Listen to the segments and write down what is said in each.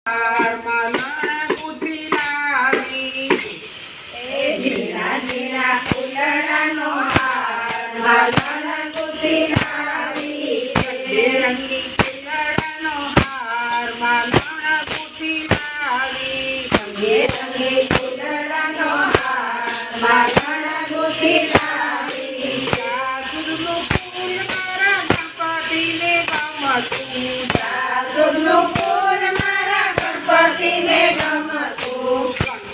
માલણ બુદ્ધિ લાવી એ ઝીણા ઝીણા ફૂલડાનો હાર માલણ બુદ્ધિ લાવી રંગી ફૂલડાનો હાર માલણ બુદ્ધિ લાવી રંગે ફૂલડાનો હાર માલણ બુદ્ધિ લાવી જાદુનું ફૂલ મારા ગણપતિને ગમતું જાદુનું ફૂલ મારા ગણપતિને ગમતું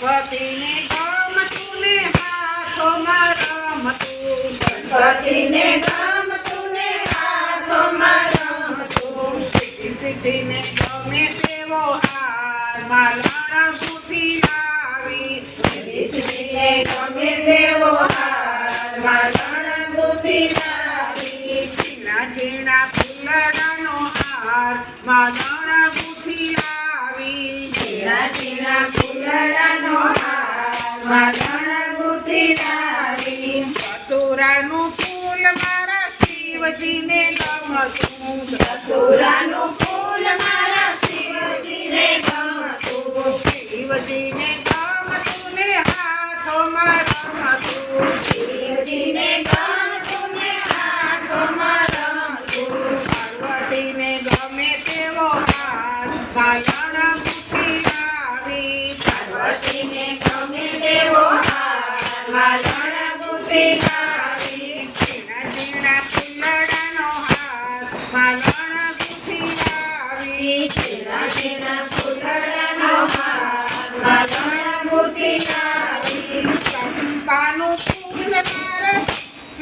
ગણપતિને ગમતું ને હાથોમાં રમતું ગણપતિને ગમતું ને હાથોમાં રમતું સિદ્ધિને ગમે તેવો હાર માલણ બુદ્ધિ લાવી સિદ્ધિને ગમે તેવો હાર માલણ બુદ્ધિ લાવી ઝીણા ઝીણા ફૂલડાનો હાર માલણ બુદ્ધિ લાવી ઝીણા ઝીણા ફૂલડાનો હાર માલણ બુદ્ધિ લાવી કટોરાનું ફૂલ મારા શિવજીને ગમતું ધતુરાનું ફૂલ મારા શિવજીને ગમતું શિવજીને ગમતું ને હાથોમાં રમતું શિવજીને ગમતું ને હાથોમાં રમતું પાર્વતીને ગમે તેવો હાર માલણ બુદ્ધિ લાવી પાર્વતીને ગમે તેવો હાર માલણ બુદ્ધિ લાવી ઝીણા ઝીણા ફૂલડાનો હાર માલણ બુદ્ધિ લાવી ઝીણા ઝીણા ફૂલડાનો હાર માલણ બુદ્ધિ લાવી ચંપાનું ફૂલ મારા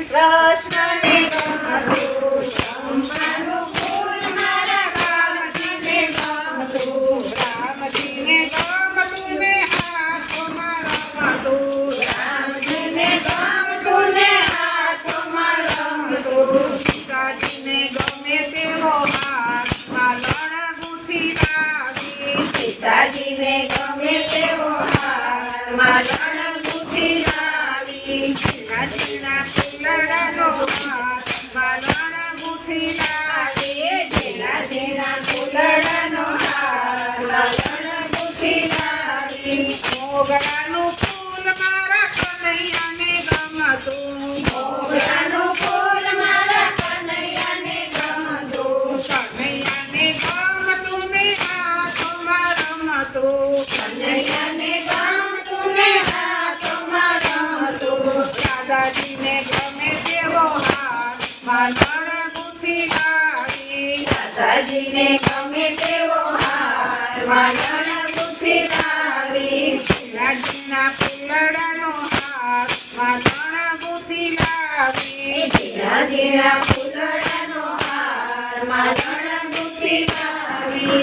કૃષ્ણને ગમતું ચંપાનું ફૂલ મારા રામજીને ગમતું રામજીને ગમતું ને હાથોમાં રમતું રામજીને ગમતું ને હાથોમાં રમતું સીતાજીને ગમે તેવો હાર માલણ બુદ્ધિ લાવી સીતાજીને ગમે તેવો હાર માલણ બુદ્ધિ લાવી ઝીણા ઝીણા ફૂલડાનો હાર માલણ બુદ્ધિ લાવી ઝીણા ઝીણા ફૂલડાનો હાર માલણ બુદ્ધિ લાવી મોગરાનું ફૂલ મારા કનૈયાને ગમતું મોગરાનું ફૂલ મારા કનૈયાને ગમતું કનૈયાને ગમતું ને હાથોમાં રમતું કનૈયાને ગમતું ને હાથોમાં રમતું દાદાજીને ગમે તેવો હાર માલણ બુદ્ધિ લાવી દાદાજીને ગમે તેવો હાર માલણ બુદ્ધિ લાવી ઝીણા ઝીણા ફૂલડાનો હાર માલણ બુદ્ધિ લાવી ઝીણા ઝીણા ફૂલડાનો હાર માલણ બુદ્ધિ લાવી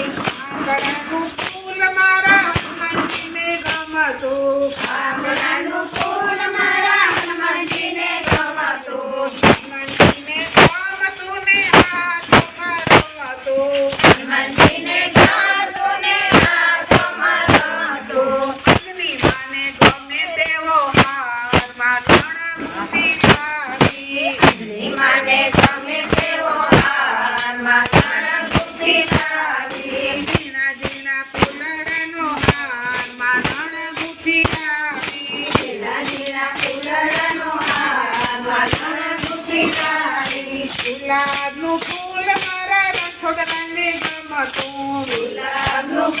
આંગળાનું ફૂલ મારા હનુમાનજીને ગમતું આંબળાનું ફૂલ મારા હનુમાનજીને ગમતું હનુમાનજીને ગમતું ને હાથોમાં રમતું હનુમાનજીને ગમતું ને હાથોમાં રમતું અગ્નિમાને ગમે તેવો હાર માલણ બુદ્ધિ લાવી માને ગમે તેવો હાર માલણ બુદ્ધિ લાવી ઝીણા ઝીણા ફૂલડાનો હાર માલણ બુદ્ધિ લાવી ઝીણા ઝીણા ફૂલડાનો હાર માલણ બુદ્ધિ લાવી ગુલાબનું ફૂલ મારા રસોડાને ગમતું ગુલાબનું